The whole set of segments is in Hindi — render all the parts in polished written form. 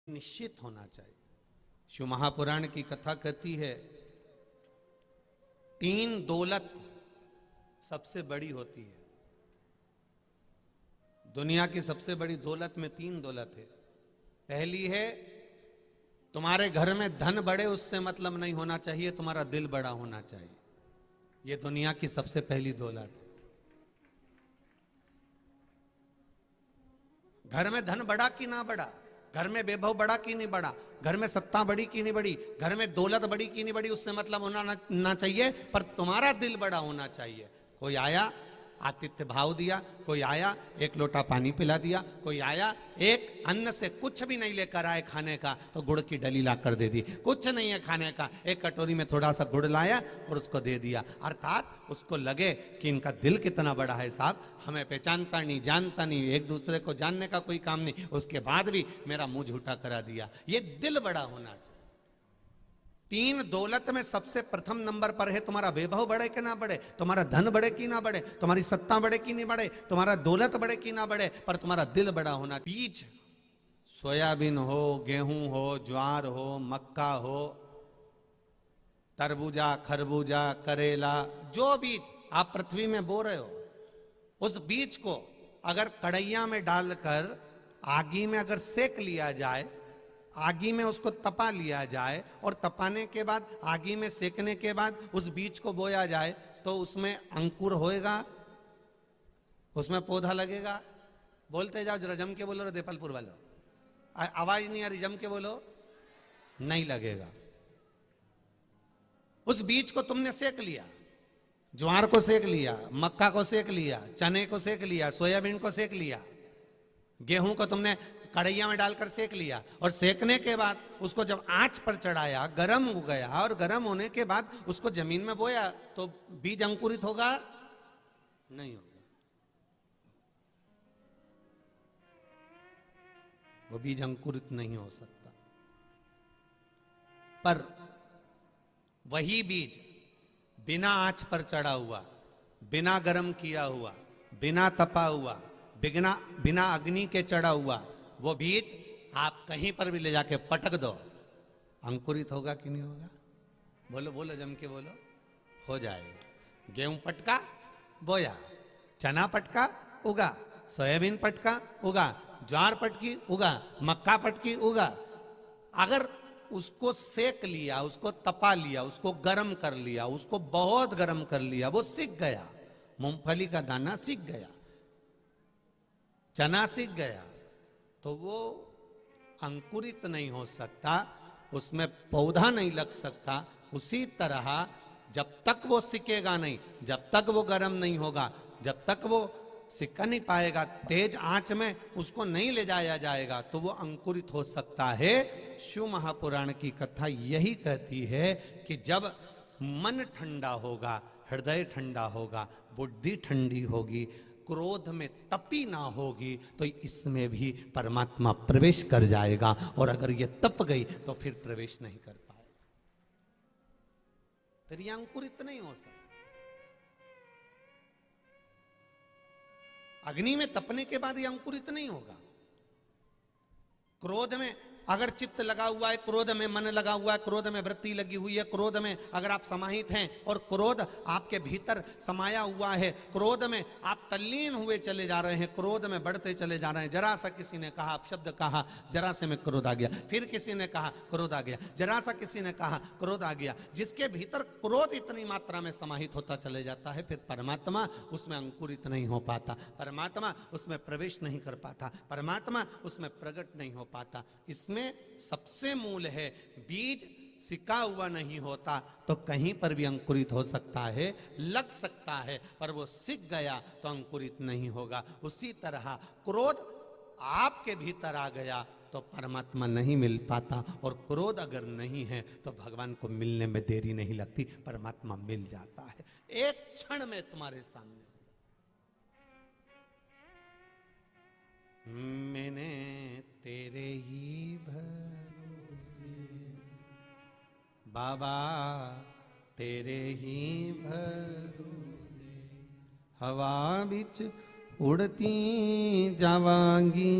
निश्चित होना चाहिए। शिव महापुराण की कथा कहती है, तीन दौलत सबसे बड़ी होती है। दुनिया की सबसे बड़ी दौलत में तीन दौलत है। पहली है, तुम्हारे घर में धन बढ़े उससे मतलब नहीं होना चाहिए, तुम्हारा दिल बड़ा होना चाहिए। यह दुनिया की सबसे पहली दौलत है। घर में धन बढ़ा कि ना बढ़ा, घर में वैभव बढ़ा कि नहीं बढ़ा, घर में सत्ता बढ़ी कि नहीं बढ़ी, घर में दौलत बढ़ी कि नहीं बढ़ी, उससे मतलब होना ना चाहिए, पर तुम्हारा दिल बड़ा होना चाहिए। कोई आया आतिथ्य भाव दिया, कोई आया एक लोटा पानी पिला दिया, कोई आया एक अन्न से कुछ भी नहीं लेकर आए खाने का तो गुड़ की डली ला कर दे दी, कुछ नहीं है खाने का, एक कटोरी में थोड़ा सा गुड़ लाया और उसको दे दिया। अर्थात उसको लगे कि इनका दिल कितना बड़ा है साहब, हमें पहचानता नहीं, जानता नहीं, एक दूसरे को जानने का कोई काम नहीं, उसके बाद भी मेरा मुंह झूठा करा दिया। ये दिल बड़ा होना चाहिए। तीन दौलत में सबसे प्रथम नंबर पर है तुम्हारा वैभव बढ़े कि ना बढ़े, तुम्हारा धन बढ़े कि ना बढ़े, तुम्हारी सत्ता बढ़े कि नहीं बढ़े, तुम्हारा दौलत बढ़े कि ना बढ़े, पर तुम्हारा दिल बड़ा होना। बीज सोयाबीन हो, गेहूं हो, ज्वार हो, मक्का हो, तरबूजा, खरबूजा, करेला, जो बीज आप पृथ्वी में बो रहे हो, उस बीज को अगर कढ़ैया में डालकर आगी में अगर सेक लिया जाए, आगी में उसको तपा लिया जाए और तपाने के बाद आगी में सेकने के बाद उस बीज को बोया जाए तो उसमें अंकुर होएगा, उसमें पौधा लगेगा। बोलते जाओ जरा, जम के बोलो रे देपलपुर वालों, आवाज नहीं आ रही, जम के बोलो। नहीं लगेगा। उस बीज को तुमने सेक लिया, ज्वार को सेक लिया, मक्का को सेक लिया, चने को सेक लिया, सोयाबीन को सेक लिया, गेहूं को तुमने कढ़ैया में डालकर सेक लिया और सेकने के बाद उसको जब आंच पर चढ़ाया, गर्म हो गया और गर्म होने के बाद उसको जमीन में बोया तो बीज अंकुरित होगा? नहीं होगा। वो बीज अंकुरित नहीं हो सकता। पर वही बीज बिना आंच पर चढ़ा हुआ, बिना गर्म किया हुआ, बिना तपा हुआ, बिना अग्नि के चढ़ा हुआ, वो बीज आप कहीं पर भी ले जाके पटक दो, अंकुरित होगा कि नहीं होगा? बोलो बोलो, जम के बोलो। हो जाएगा। गेहूं पटका, बोया, चना पटका, उगा, सोयाबीन पटका, उगा, ज्वार पटकी, उगा, मक्का पटकी, उगा। अगर उसको सेक लिया, उसको तपा लिया, उसको गर्म कर लिया, उसको बहुत गर्म कर लिया, वो सिक गया, मूंगफली का दाना सिक गया, चना सिक गया, तो वो अंकुरित नहीं हो सकता, उसमें पौधा नहीं लग सकता। उसी तरह जब तक वो सिकेगा नहीं, जब तक वो गर्म नहीं होगा, जब तक वो सिक नहीं पाएगा, तेज आंच में उसको नहीं ले जाया जाएगा, तो वो अंकुरित हो सकता है। शिव महापुराण की कथा यही कहती है कि जब मन ठंडा होगा, हृदय ठंडा होगा, बुद्धि ठंडी होगी, क्रोध में तपी ना होगी, तो इसमें भी परमात्मा प्रवेश कर जाएगा। और अगर ये तप गई तो फिर प्रवेश नहीं कर पाएगा, फिर ये अंकुरित नहीं हो सकता। अग्नि में तपने के बाद ये अंकुरित नहीं होगा। क्रोध में अगर चित्त लगा हुआ है, क्रोध में मन लगा हुआ है, क्रोध में वृत्ति लगी हुई है, क्रोध में अगर आप समाहित हैं और क्रोध आपके भीतर समाया हुआ है, क्रोध में आप तल्लीन हुए चले जा रहे हैं, क्रोध में बढ़ते चले जा रहे हैं। जरा सा किसी ने कहा, शब्द कहा, जरा से में क्रोध आ गया, फिर किसी ने कहा क्रोध आ गया, जरा सा किसी ने कहा क्रोध आ गया। जिसके भीतर क्रोध इतनी मात्रा में समाहित होता चले जाता है, फिर परमात्मा उसमें अंकुरित नहीं हो पाता, परमात्मा उसमें प्रवेश नहीं कर पाता, परमात्मा उसमें प्रकट नहीं हो पाता। इसमें सबसे मूल है, बीज सिका हुआ नहीं होता तो कहीं पर भी अंकुरित हो सकता है, लग सकता है, पर वो सिक गया तो अंकुरित नहीं होगा। उसी तरह क्रोध आपके भीतर आ गया तो परमात्मा नहीं मिल पाता, और क्रोध अगर नहीं है तो भगवान को मिलने में देरी नहीं लगती, परमात्मा मिल जाता है एक क्षण में तुम्हारे सामने। मैंने तेरे ही भरोसे बाबा, तेरे ही भरोसे हवा बिच उड़ती जावांगी,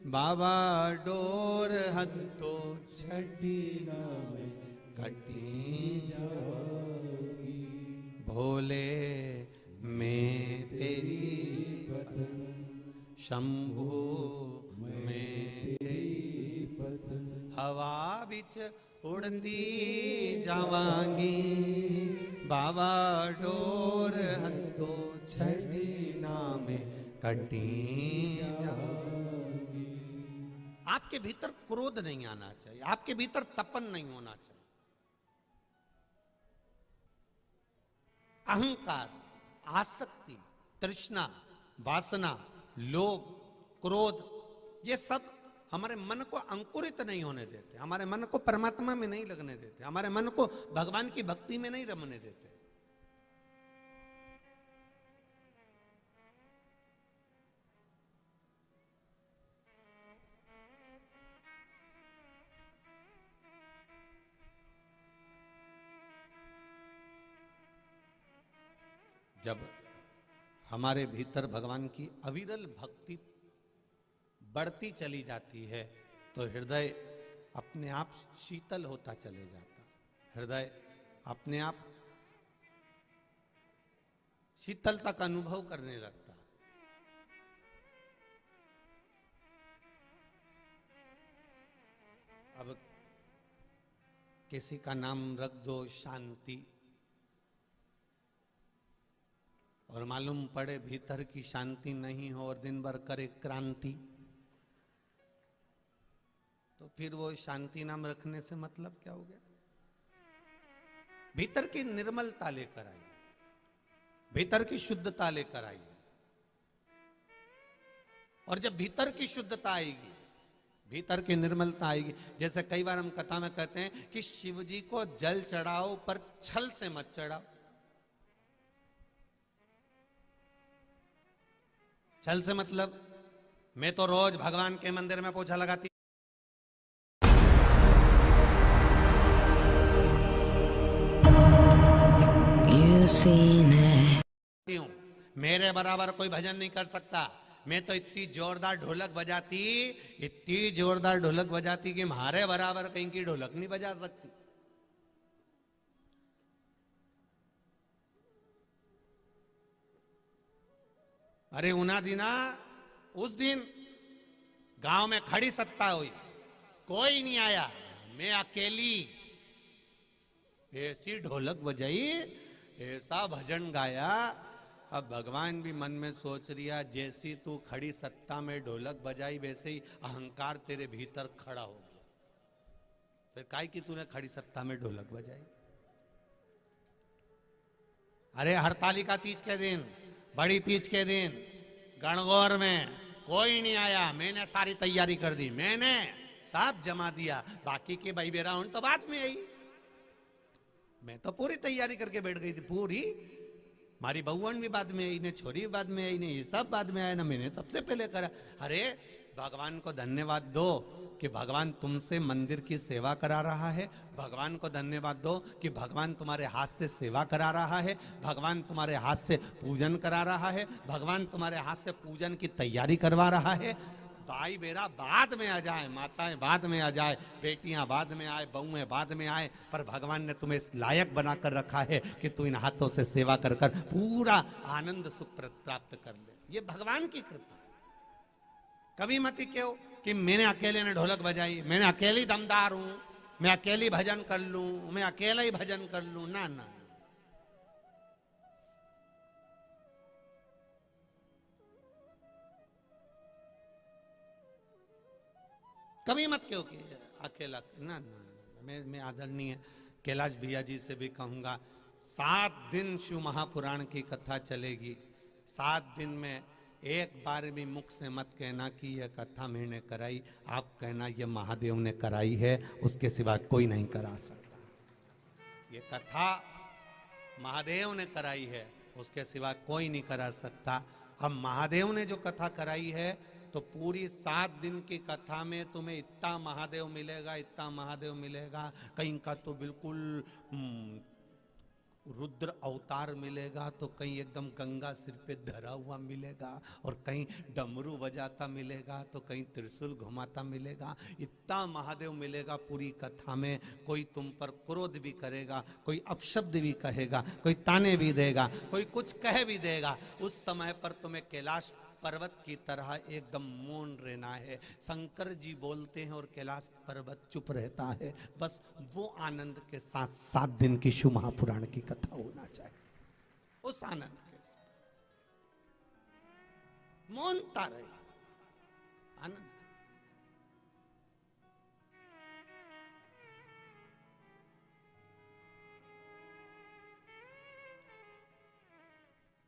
बाबा डोर हंतो छठी कटी भोले में तेरी शंभु में तेरी हवा बिच उड़ती जावांगी बाबा डोर हंतो छठी नामे कटी। आपके भीतर क्रोध नहीं आना चाहिए, आपके भीतर तपन नहीं होना चाहिए। अहंकार, आसक्ति, तृष्णा, वासना, लोभ, क्रोध, ये सब हमारे मन को अंकुरित नहीं होने देते, हमारे मन को परमात्मा में नहीं लगने देते, हमारे मन को भगवान की भक्ति में नहीं रमने देते। जब हमारे भीतर भगवान की अविरल भक्ति बढ़ती चली जाती है तो हृदय अपने आप शीतल होता चले जाता, हृदय अपने आप शीतलता का अनुभव करने लगता। अब किसी का नाम रख दो शांति और मालूम पड़े भीतर की शांति नहीं हो और दिन भर करे क्रांति, तो फिर वो शांति नाम रखने से मतलब क्या हो गया? भीतर की निर्मलता लेकर आइए, भीतर की शुद्धता लेकर आइए, और जब भीतर की शुद्धता आएगी, भीतर की निर्मलता आएगी। जैसे कई बार हम कथा में कहते हैं कि शिव जी को जल चढ़ाओ पर छल से मत चढ़ाओ। छल से मतलब मैं तो रोज भगवान के मंदिर में पोछा लगाती हूं, मेरे बराबर कोई भजन नहीं कर सकता। मैं तो इतनी जोरदार ढोलक बजाती, इतनी जोरदार ढोलक बजाती कि हमारे बराबर कहीं की ढोलक नहीं बजा सकती। अरे उना दिना उस दिन गांव में खड़ी सत्ता हुई, कोई नहीं आया, मैं अकेली ऐसी ढोलक बजाई, ऐसा भजन गाया। अब भगवान भी मन में सोच रिया जैसी तू खड़ी सत्ता में ढोलक बजाई वैसे ही अहंकार तेरे भीतर खड़ा हो गया, फिर काहे की तूने खड़ी सत्ता में ढोलक बजाई। अरे हरतालिका तीज के दिन, बड़ी तीज के दिन गणगौर में कोई नहीं आया, मैंने सारी तैयारी कर दी, मैंने सब जमा दिया, बाकी के भाई बेरा उन तो बाद में आई, मैं तो पूरी तैयारी करके बैठ गई थी पूरी। हमारी बहुवन भी बाद में आई, ने छोरी भी बाद में आई, ने ये सब बाद में आया ना, मैंने सबसे पहले करा। अरे भगवान को धन्यवाद दो कि भगवान तुमसे मंदिर की सेवा करा रहा है, भगवान को धन्यवाद दो कि भगवान तुम्हारे हाथ से सेवा करा रहा है, भगवान तुम्हारे हाथ से पूजन करा रहा है, भगवान तुम्हारे हाथ से पूजन की तैयारी करवा रहा है। भाई बेरा बाद में आ जाए, माताएं बाद में आ जाए, बेटियां बाद में आए, बहुएं बाद में आए, पर भगवान ने तुम्हें इस लायक बनाकर रखा है कि तू इन हाथों से सेवा कर कर पूरा आनंद सुख प्राप्त कर ले। ये भगवान की कृपा। कभी मत क्यों कि मैंने अकेले ने ढोलक बजाई, मैंने अकेली दमदार हूं, मैं अकेली भजन कर लूं, मैं अकेला ही भजन कर लूं, ना ना। कभी मत क्यों कि अकेला, ना ना, मैं आदरणीय कैलाश भैया जी से भी कहूंगा, 7 दिन शिव महापुराण की कथा चलेगी, 7 दिन में एक बार भी मुख से मत कहना कि यह कथा मैंने कराई, आप कहना यह महादेव ने कराई है, उसके सिवा कोई नहीं करा सकता। ये कथा महादेव ने कराई है, उसके सिवा कोई नहीं करा सकता। अब महादेव ने जो कथा कराई है तो पूरी 7 दिन की कथा में तुम्हें इतना महादेव मिलेगा, इतना महादेव मिलेगा, कहीं का तो बिल्कुल रुद्र अवतार मिलेगा तो कहीं एकदम गंगा सिर पे धरा हुआ मिलेगा, और कहीं डमरू बजाता मिलेगा, तो कहीं त्रिशूल घुमाता मिलेगा। इतना महादेव मिलेगा पूरी कथा में। कोई तुम पर क्रोध भी करेगा, कोई अपशब्द भी कहेगा, कोई ताने भी देगा, कोई कुछ कह भी देगा, उस समय पर तुम्हें कैलाश पर्वत की तरह एकदम मौन रहना है। शंकर जी बोलते हैं और कैलाश पर्वत चुप रहता है। बस वो आनंद के साथ 7 दिन की शिव महापुराण की कथा होना चाहिए। उस आनंद के साथ मौनता रहे, आनंद।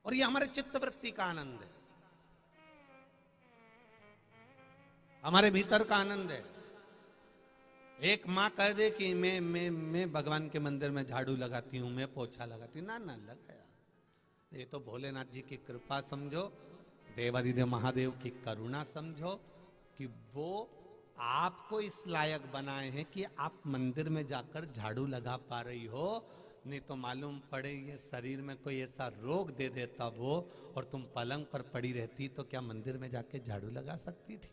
और ये हमारे चित्तवृत्ति का आनंद है, हमारे भीतर का आनंद है। एक माँ कह दे कि मैं भगवान के मंदिर में झाड़ू लगाती हूँ, मैं पोछा लगाती हूँ, ना लगाया। ये तो भोलेनाथ जी की कृपा समझो, देवादिदेव महादेव की करुणा समझो कि वो आपको इस लायक बनाए हैं कि आप मंदिर में जाकर झाड़ू लगा पा रही हो। नहीं तो मालूम पड़े ये शरीर में कोई ऐसा रोग दे देता वो, और तुम पलंग पर पड़ी रहती, तो क्या मंदिर में जाके झाड़ू लगा सकती थी?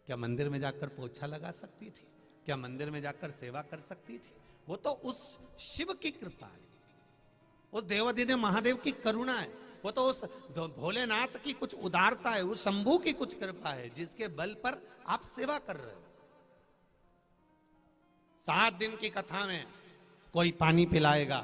क्या मंदिर में जाकर पोछा लगा सकती थी? क्या मंदिर में जाकर सेवा कर सकती थी? वो तो उस शिव की कृपा है, उस देवादिदेव महादेव की करुणा है, वो तो उस भोलेनाथ की कुछ उदारता है, उस शंभू की कुछ कृपा है, जिसके बल पर आप सेवा कर रहे हो। 7 दिन की कथा में कोई पानी पिलाएगा,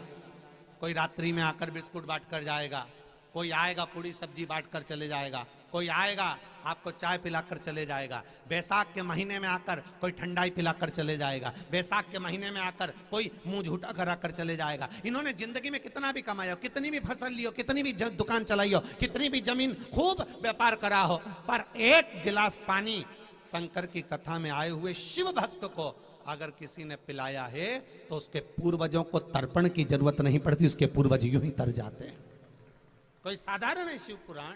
कोई रात्रि में आकर बिस्कुट बांट कर जाएगा, कोई आएगा पूरी सब्जी बांट कर चले जाएगा, कोई आएगा आपको चाय पिलाकर चले जाएगा। बैसाख के महीने में आकर कोई ठंडाई पिलाकर चले जाएगा, बैसाख के महीने में आकर कोई मुंह झूठा कराकर चले जाएगा। इन्होंने जिंदगी में कितना भी कमाया हो, कितनी भी फसल ली हो, कितनी भी दुकान चलाई हो, कितनी भी जमीन खूब व्यापार करा हो, पर एक गिलास पानी शंकर की कथा में आए हुए शिव भक्त को अगर किसी ने पिलाया है तो उसके पूर्वजों को तर्पण की जरूरत नहीं पड़ती, उसके पूर्वज यूं ही तर जाते हैं। कोई साधारण है शिव पुराण?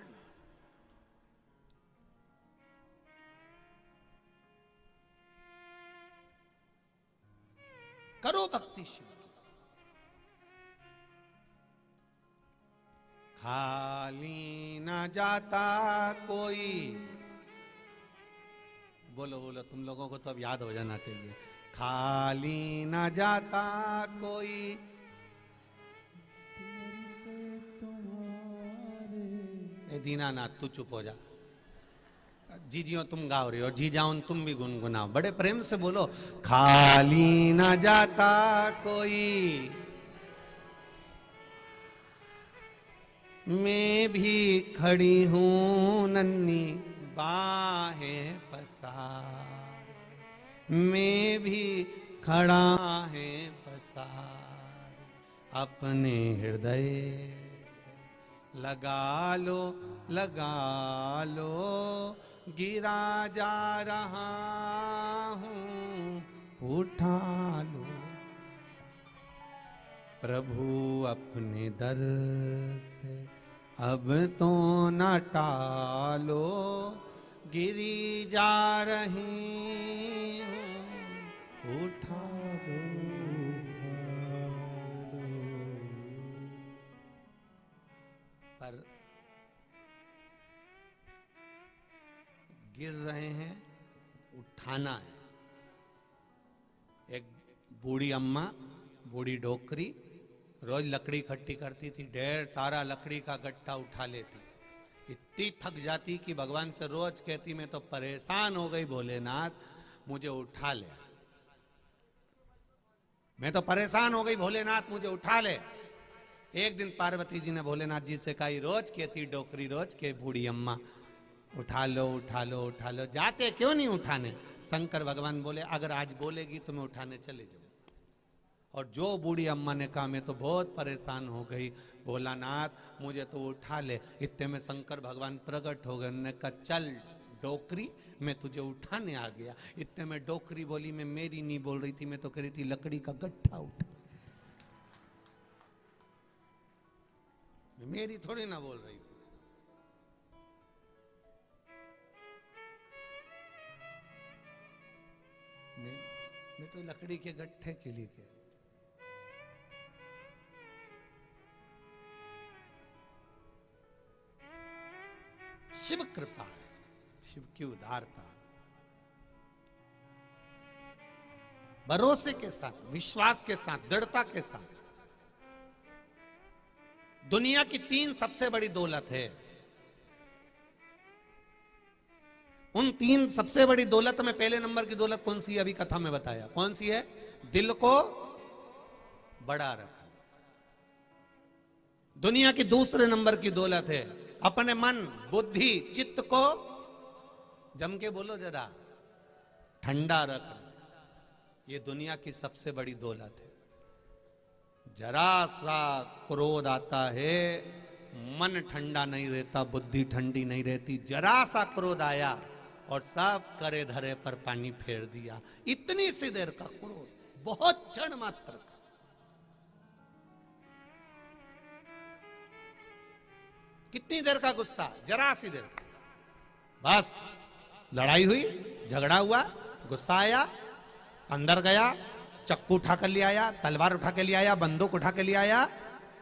करो भक्ति शिव की। खाली ना जाता कोई, बोलो बोलो, तुम लोगों को तो अब याद हो जाना चाहिए। खाली ना जाता कोई, ए दीनानाथ तू चुप हो जा। जीजियों तुम गाओ रही हो, जी जाओ तुम भी गुनगुनाओ, बड़े प्रेम से बोलो। खाली ना जाता कोई, मैं भी खड़ी हूं नन्ही बाहें पसार, मैं भी खड़ा है पसार, अपने हृदय से लगा लो लगा लो, गिरा जा रहा हूं उठा लो। प्रभु अपने दर से अब तो न टालो, गिरी जा रही हूं उठा लो। पर गिर रहे हैं, उठाना है। एक बूढ़ी अम्मा, बूढ़ी डोकरी रोज लकड़ी इकट्ठी करती थी, ढेर सारा लकड़ी का गट्ठा उठा लेती। इतनी थक जाती कि भगवान से रोज कहती मैं तो परेशान हो गई भोलेनाथ, मुझे उठा ले। मैं तो परेशान हो गई भोलेनाथ, मुझे उठा ले। एक दिन पार्वती जी ने भोलेनाथ जी से कहा, रोज कहती डोकरी, रोज के बूढ़ी अम्मा उठा लो उठा लो उठा लो, जाते क्यों नहीं उठाने? शंकर भगवान बोले, अगर आज बोलेगी तो मैं उठाने चले जाऊं। और जो बूढ़ी अम्मा ने कहा मैं तो बहुत परेशान हो गई भोलानाथ, मुझे तो उठा ले। इतने में शंकर भगवान प्रकट हो गए, उन्होंने कहा चल डोकरी मैं तुझे उठाने आ गया। इतने में डोकरी बोली, मैं मेरी नहीं बोल रही थी, मैं तो कह रही थी लकड़ी का गट्ठा उठा, मेरी थोड़ी ना बोल रही थी। मैं तो लकड़ी के गट्ठे के लिए कह, कृपा है, शिव की उदारता। भरोसे के साथ, विश्वास के साथ, दृढ़ता के साथ। दुनिया की 3 सबसे बड़ी दौलत है। उन 3 सबसे बड़ी दौलत में पहले नंबर की दौलत कौन सी है? अभी कथा में बताया कौन सी है? दिल को बड़ा रखना। दुनिया की दूसरे नंबर की दौलत है अपने मन, बुद्धि, चित्त को जम के बोलो जरा, ठंडा रखना। ये दुनिया की सबसे बड़ी दौलत है। जरा सा क्रोध आता है, मन ठंडा नहीं रहता, बुद्धि ठंडी नहीं रहती। जरा सा क्रोध आया और सब करे धरे पर पानी फेर दिया। इतनी सी देर का क्रोध, बहुत क्षण मात्र का। कितनी देर का गुस्सा? जरा सी देर का। बस लड़ाई हुई, झगड़ा हुआ, गुस्सा आया, अंदर गया, चक्कू उठा कर ले आया, तलवार उठा के ले आया, बंदूक उठा के ले आया,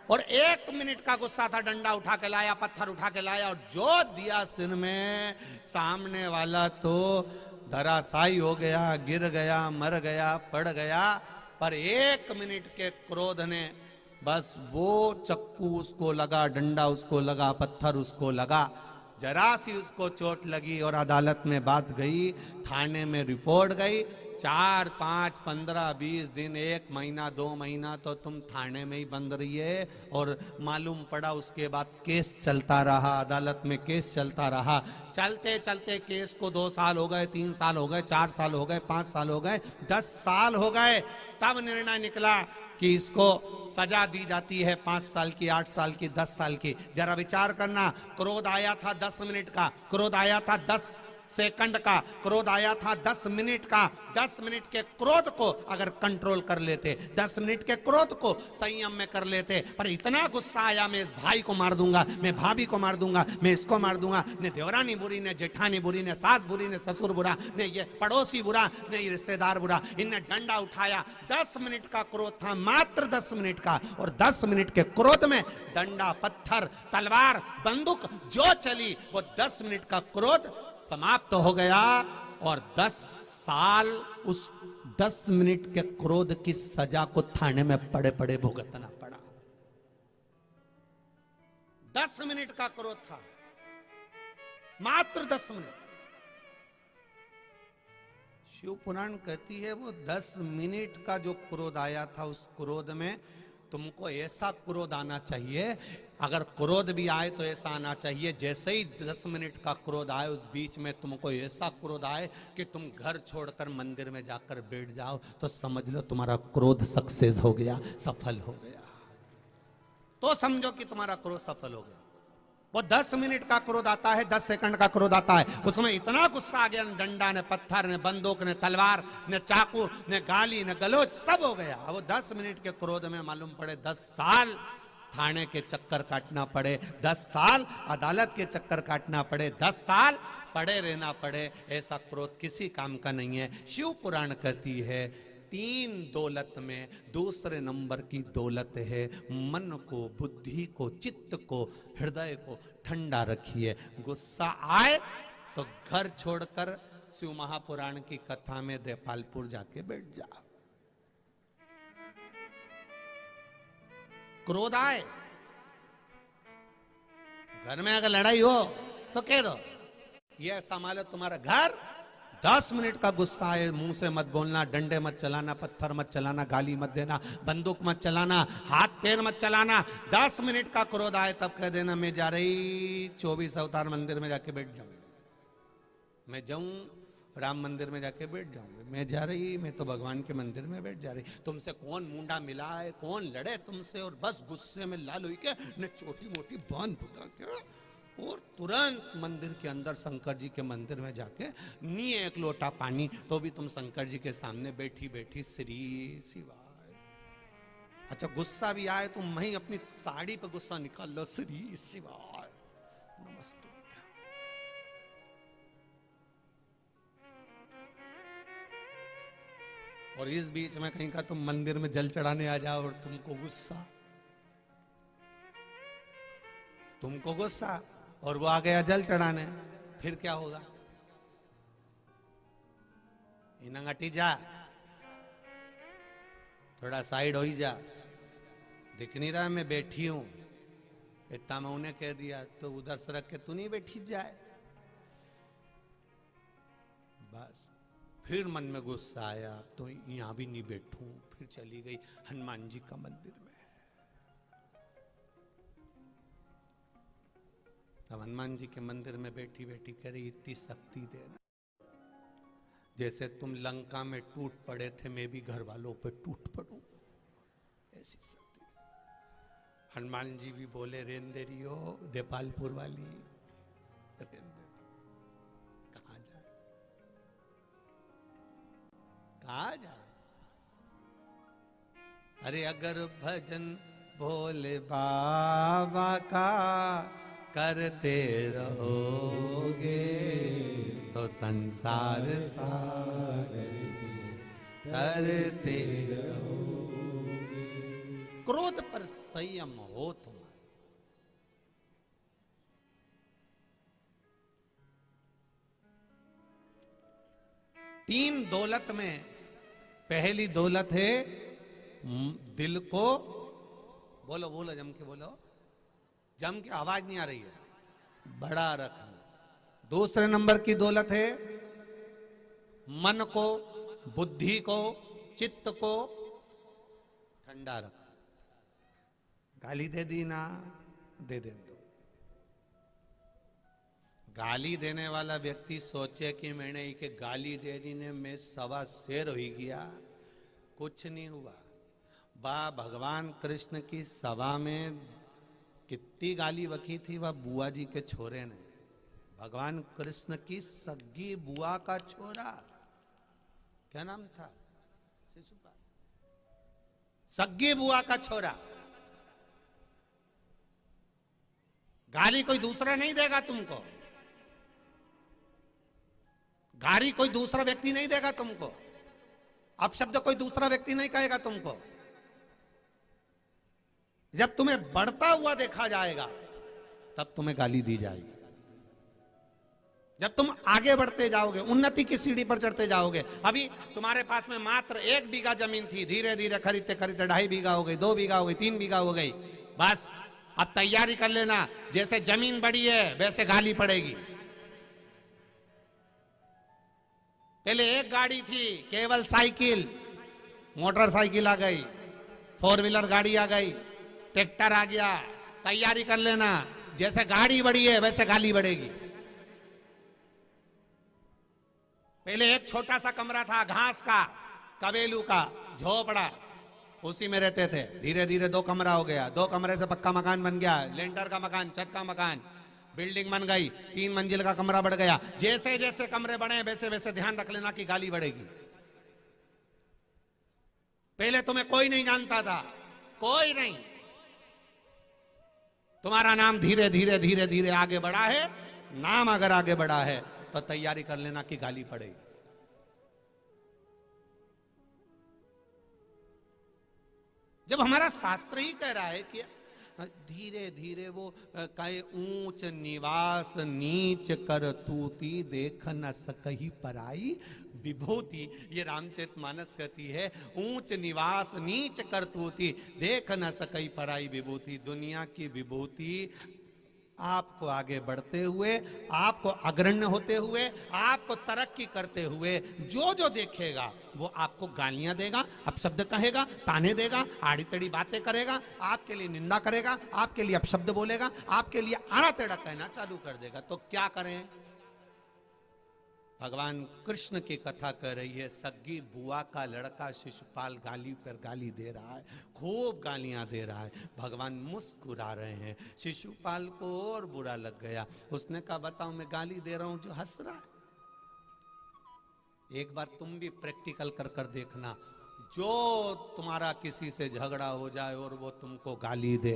और 1 मिनट का गुस्सा था, डंडा उठा के लाया, पत्थर उठा के लाया, और जो दिया सिर में, सामने वाला तो धराशायी हो गया, गिर गया, मर गया, पड़ गया। पर 1 मिनट के क्रोध ने बस वो चक्कू उसको लगा, डंडा उसको लगा, पत्थर उसको लगा, जरा सी उसको चोट लगी और अदालत में बात गई, थाने में रिपोर्ट गई। 4, 5, 15, 20 दिन, 1 महीना, 2 महीना तो तुम थाने में ही बंद रहिए। और मालूम पड़ा उसके बाद केस चलता रहा, अदालत में केस चलता रहा। चलते चलते केस को 2 साल हो गए, 3 साल हो गए, 4 साल हो गए, 5 साल हो गए, 10 साल हो गए। तब निर्णय निकला कि इसको सजा दी जाती है 5 साल की, 8 साल की, 10 साल की। जरा विचार करना, क्रोध आया था 10 मिनट का, क्रोध आया था 10 सेकंड का, क्रोध आया था 10 मिनट का। 10 मिनट के क्रोध को अगर कंट्रोल कर लेते, 10 मिनट के क्रोध को संयम में कर लेते, पर इतना गुस्सा आया, मैं इस भाई को मार दूंगा, मैं भाभी को मार दूंगा, मैं इसको मार दूंगा, ने देवरानी बुरी, ने जेठानी बुरी, ने सास बुरी, ने ससुर बुरा, ने ये पड़ोसी बुरा, ने ये रिश्तेदार बुरा। इनने डंडा उठाया। 10 मिनट का क्रोध था, मात्र 10 मिनट का, और 10 मिनट के क्रोध में डंडा, पत्थर, तलवार, बंदूक जो चली, वो 10 मिनट का क्रोध समाप्त हो गया। और 10 साल उस 10 मिनट के क्रोध की सजा को थाने में पड़े पड़े भुगतना पड़ा। 10 मिनट का क्रोध था, मात्र 10 मिनट। शिव पुराण कहती है वो 10 मिनट का जो क्रोध आया था, उस क्रोध में तुमको ऐसा क्रोध आना चाहिए, अगर क्रोध भी आए तो ऐसा आना चाहिए, जैसे ही 10 मिनट का क्रोध आए, उस बीच में तुमको ऐसा क्रोध आए कि तुम घर छोड़कर मंदिर में जाकर बैठ जाओ, तो समझ लो तुम्हारा क्रोध सक्सेस हो गया, सफल हो गया। तो समझो कि तुम्हारा क्रोध सफल हो गया। वो 10 मिनट का क्रोध आता है, 10 सेकंड का क्रोध आता है, उसमें इतना गुस्सा आ गया, डंडा ने, पत्थर ने, बंदूक ने, तलवार ने, चाकू ने, गाली ने, गलोच सब हो गया। वो 10 मिनट के क्रोध में मालूम पड़े 10 साल थाने के चक्कर काटना पड़े, 10 साल अदालत के चक्कर काटना पड़े, 10 साल पड़े रहना पड़े, ऐसा क्रोध किसी काम का नहीं है। शिव पुराण कहती है 3 दौलत में दूसरे नंबर की दौलत है मन को, बुद्धि को, चित्त को, हृदय को ठंडा रखिए। गुस्सा आए तो घर छोड़कर शिव महापुराण की कथा में देपालपुर जाके बैठ जाओ। क्रोध आए, घर में अगर लड़ाई हो तो कह दो, ये संभालो तुम्हारा घर। 10 मिनट का गुस्सा आए, मुंह से मत बोलना, डंडे मत चलाना, पत्थर मत चलाना, गाली मत देना, बंदूक मत चलाना, हाथ पैर मत चलाना। 10 मिनट का क्रोध आए तब कह देना, मैं जा रही 24 अवतार मंदिर में जाके बैठ जाऊंगी, मैं जाऊं राम मंदिर में जाके बैठ जाऊंगी, मैं जा रही, मैं तो भगवान के मंदिर में बैठ जा रही। तुमसे कौन मुंडा मिला है, कौन लड़े तुमसे, और बस गुस्से में लाल हुई के ने छोटी मोटी बांध फुटा क्या, और तुरंत मंदिर के अंदर शंकर जी के मंदिर में जाके नहीं 1 लोटा पानी, तो भी तुम शंकर जी के सामने बैठी बैठी श्री शिवाय। अच्छा गुस्सा भी आए तो वहीं अपनी साड़ी पे गुस्सा निकाल लो, श्री शिवाय नमस्ते। और इस बीच में कहीं का तुम मंदिर में जल चढ़ाने आ जाओ और तुमको गुस्सा और वो आ गया जल चढ़ाने, फिर क्या होगा? इन्हें हटी जा, थोड़ा साइड हो ही जा, दिख नहीं रहा मैं बैठी हूं। इतना मैं उन्हें कह दिया तो उधर सरक के तू नहीं बैठी जाए। बस फिर मन में गुस्सा आया, तो यहां भी नहीं बैठूं। फिर चली गई हनुमान जी का मंदिर में। अब हनुमान जी के मंदिर में बैठी बैठी कह रही, इतनी शक्ति देना, जैसे तुम लंका में टूट पड़े थे मैं भी घर वालों पे टूट पड़ूं, ऐसी शक्ति। हनुमान जी भी बोले, रेंदेरियो देपालपुर वाली, कहां जाए कहां जाए। अरे अगर भजन भोले बाबा का करते रहोगे तो संसार सागर से करते रहोगे। क्रोध पर संयम हो तुम्हारा। तीन दौलत में पहली दौलत है दिल को, बोलो बोलो जम के बोलो, जम के आवाज नहीं आ रही है, बड़ा रखना। दूसरे नंबर की दौलत है मन को, बुद्धि को, चित्त को ठंडा रखना। गाली दे दी ना, दे दो। गाली देने वाला व्यक्ति सोचे कि मैंने इके गाली दे दी ने मैं सवा शेर हो गया, कुछ नहीं हुआ। बा भगवान कृष्ण की सभा में कितनी गाली बकी थी वह बुआ जी के छोरे ने। भगवान कृष्ण की सग्गी बुआ का छोरा, क्या नाम था? शिशुपाल। सग्गी बुआ का छोरा। गाली कोई दूसरा नहीं देगा तुमको, गाली कोई दूसरा व्यक्ति नहीं देगा तुमको, अपशब्द कोई दूसरा व्यक्ति नहीं कहेगा तुमको। जब तुम्हें बढ़ता हुआ देखा जाएगा तब तुम्हें गाली दी जाएगी। जब तुम आगे बढ़ते जाओगे, उन्नति की सीढ़ी पर चढ़ते जाओगे। अभी तुम्हारे पास में मात्र 1 बीघा जमीन थी, धीरे धीरे खरीदते खरीदते 2.5 बीघा हो गई, 2 बीघा हो गई, 3 बीघा हो गई। बस अब तैयारी कर लेना, जैसे जमीन बड़ी है वैसे गाली पड़ेगी। पहले एक गाड़ी थी, केवल साइकिल, मोटरसाइकिल आ गई, 4 व्हीलर गाड़ी आ गई, ट्रैक्टर आ गया। तैयारी कर लेना, जैसे गाड़ी बढ़ी है वैसे गाली बढ़ेगी। पहले एक छोटा सा कमरा था, घास का, कबेलू का, झोपड़ा, उसी में रहते थे। धीरे धीरे 2 कमरा हो गया, 2 कमरे से पक्का मकान बन गया, लेंटर का मकान, छत का मकान, बिल्डिंग बन गई, 3 मंजिल का कमरा बढ़ गया। जैसे जैसे कमरे बढ़े वैसे वैसे ध्यान रख लेना कि गाली बढ़ेगी। पहले तुम्हें कोई नहीं जानता था, कोई नहीं। तुम्हारा नाम धीरे धीरे धीरे धीरे आगे बढ़ा है। नाम अगर आगे बढ़ा है तो तैयारी कर लेना कि गाली पड़ेगी। जब हमारा शास्त्र ही कह रहा है कि धीरे धीरे वो कहे, ऊंच निवास नीच कर तूती देख न सकही पराई विभूति। ये रामचरितमानस कहती है, ऊंच निवास नीच कर तूती देख न सकही पराई विभूति। दुनिया की विभूति आपको आगे बढ़ते हुए, आपको अग्रण्य होते हुए, आपको तरक्की करते हुए जो जो देखेगा वो आपको गालियां देगा, अपशब्द कहेगा, ताने देगा, आड़ी टेढ़ी बातें करेगा, आपके लिए निंदा करेगा, आपके लिए अपशब्द बोलेगा, आपके लिए आड़ा टेढ़ा कहना चालू कर देगा। तो क्या करें? भगवान कृष्ण की कथा कर रही है, सग्गी बुआ का लड़का शिशुपाल गाली पर गाली दे रहा है, खूब गालियां दे रहा है। भगवान मुस्कुरा रहे हैं। शिशुपाल को और बुरा लग गया। उसने कहा, बताओ मैं गाली दे रहा हूं जो हंस रहा है। एक बार तुम भी प्रैक्टिकल कर कर देखना, जो तुम्हारा किसी से झगड़ा हो जाए और वो तुमको गाली दे,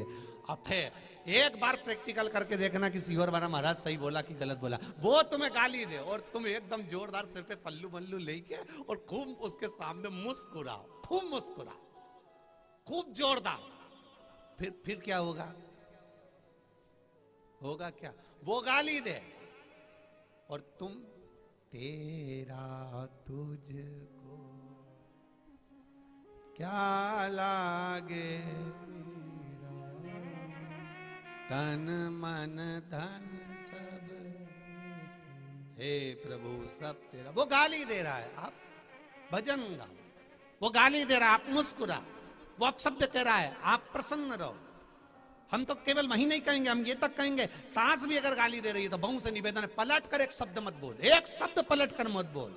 अथे एक बार प्रैक्टिकल करके देखना कि सीवर वाला महाराज सही बोला कि गलत बोला। वो तुम्हें गाली दे और तुम एकदम जोरदार सिर पे पल्लू मल्लू लेके और खूब उसके सामने मुस्कुराओ, खूब मुस्कुराओ, खूब जोरदार। फिर क्या होगा? होगा क्या? वो गाली दे, और तुम तेरा तुझको क्या लागे, तन मन धन सब हे प्रभु सब तेरा। वो गाली दे रहा है, आप भजन गाओ। वो गाली दे रहा है, आप मुस्कुरा। वो अपशब्द कह रहा है, आप प्रसन्न रहो। हम तो केवल वही नहीं कहेंगे, हम ये तक कहेंगे सास भी अगर गाली दे रही है तो बहू से निवेदन है, पलट कर एक शब्द मत बोल, एक शब्द पलट कर मत बोल।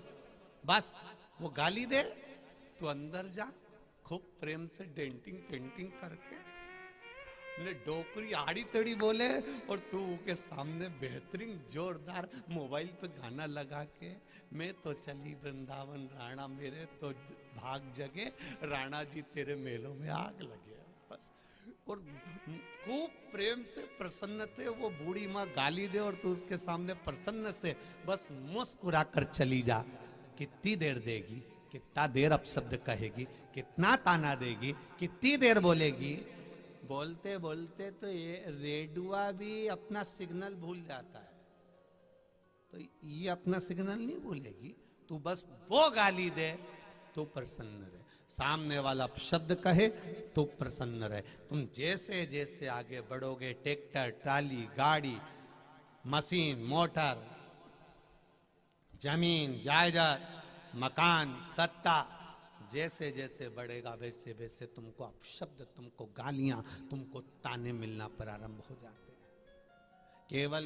बस वो गाली दे तो अंदर जा, खूब प्रेम से डेंटिंग पेंटिंग करके ने डोकरी आड़ी तड़ी बोले, और तू के सामने बेहतरीन जोरदार मोबाइल पे गाना लगा के, मैं तो चली वृंदावन राणा मेरे तो भाग जगे, राणा जी तेरे मेलों में आग लगे। बस, और खूब प्रेम से प्रसन्न थे। वो बूढ़ी माँ गाली दे और तू उसके सामने प्रसन्न से बस मुस्कुरा कर चली जा। कितनी देर देगी, कितना देर अपशब्द कहेगी, कितना ताना देगी, कितनी देर बोलेगी। बोलते बोलते तो ये रेडुआ भी अपना सिग्नल भूल जाता है, तो ये अपना सिग्नल नहीं भूलेगी। तू बस वो गाली दे तो प्रसन्न रहे, सामने वाला शब्द कहे तो प्रसन्न रहे। तुम जैसे जैसे आगे बढ़ोगे, ट्रैक्टर, ट्राली, गाड़ी, मशीन, मोटर, जमीन, जायदाद, मकान, सत्ता, जैसे जैसे बढ़ेगा वैसे वैसे तुमको अपशब्द, तुमको गालियां, तुमको ताने मिलना प्रारंभ हो जाते हैं। केवल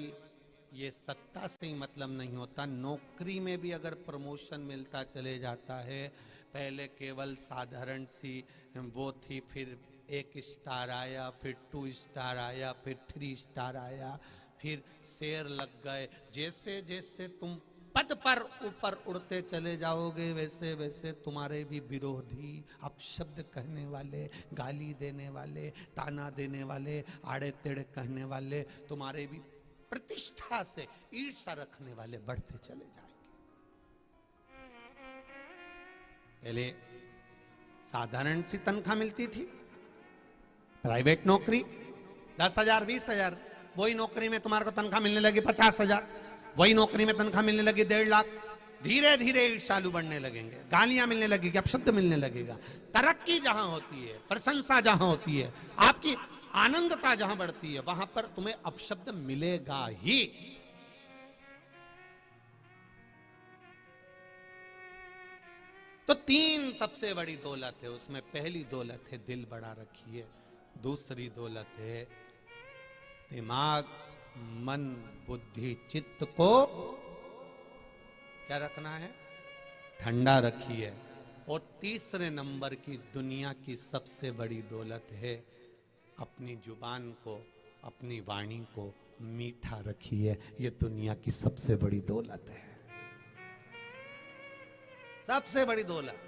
ये सत्ता से ही मतलब नहीं होता, नौकरी में भी अगर प्रमोशन मिलता चले जाता है, पहले केवल साधारण सी वो थी, फिर 1 स्टार आया, फिर 2 स्टार आया, फिर 3 स्टार आया, फिर शेर लग गए। जैसे जैसे तुम पद पर ऊपर उड़ते चले जाओगे, वैसे वैसे तुम्हारे भी विरोधी, अपशब्द कहने वाले, गाली देने वाले, ताना देने वाले, आड़े तेड़े कहने वाले, तुम्हारे भी प्रतिष्ठा से ईर्ष्या रखने वाले बढ़ते चले जाएंगे। पहले साधारण सी तनख्वाह मिलती थी, प्राइवेट नौकरी 10,000 20,000, वही नौकरी में तुम्हारे को तनख्वाह मिलने लगी 50,000, वही नौकरी में तनख्वाह मिलने लगी 1.5 लाख। धीरे धीरे ईर्ष्यालु बढ़ने लगेंगे, गालियां मिलने लगेगी, अपशब्द मिलने लगेगा। तरक्की जहां होती है, प्रशंसा जहां होती है, आपकी आनंदता जहां बढ़ती है, वहां पर तुम्हें अपशब्द मिलेगा ही। तो 3 सबसे बड़ी दौलत है, उसमें पहली दौलत है दिल बड़ा रखिए, दूसरी दौलत है दिमाग, मन, बुद्धि, चित्त को क्या रखना है, ठंडा रखिए। और तीसरे नंबर की दुनिया की सबसे बड़ी दौलत है अपनी जुबान को, अपनी वाणी को मीठा रखिए। ये दुनिया की सबसे बड़ी दौलत है, सबसे बड़ी दौलत।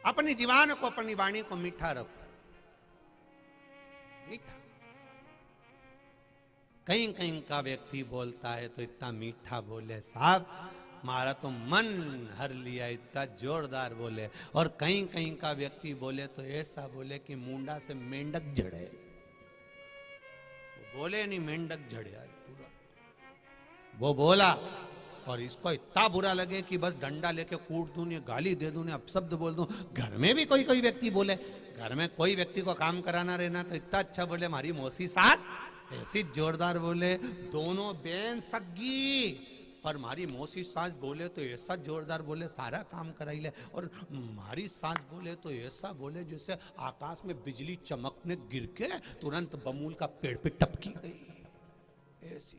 अपनी जुबान को, अपनी वाणी को मीठा रखो, मीठा। कहीं कहीं का व्यक्ति बोलता है तो इतना मीठा बोले, साहब हमारा तो मन हर लिया, इतना जोरदार बोले। और कहीं कहीं का व्यक्ति बोले तो ऐसा बोले कि मुंडा से मेंढक झड़े, बोले नहीं मेंढक झड़े पूरा, वो बोला और इसको इतना बुरा लगे कि बस डंडा लेके कूट दूं, गाली दे दूं, अपशब्द बोल दूं। घर में भी कोई कोई व्यक्ति बोले, घर में कोई व्यक्ति को काम कराना रहना तो इतना अच्छा बोले, हमारी मौसी सास ऐसी जोरदार बोले, दोनों बहन सगी, पर हमारी मौसी सास बोले तो ऐसा जोरदार बोले, सारा काम कराई ले। और हमारी सास बोले तो ऐसा बोले जैसे आकाश में बिजली चमकने गिर के तुरंत बमूल का पेड़ पे टपकी गई, ऐसी।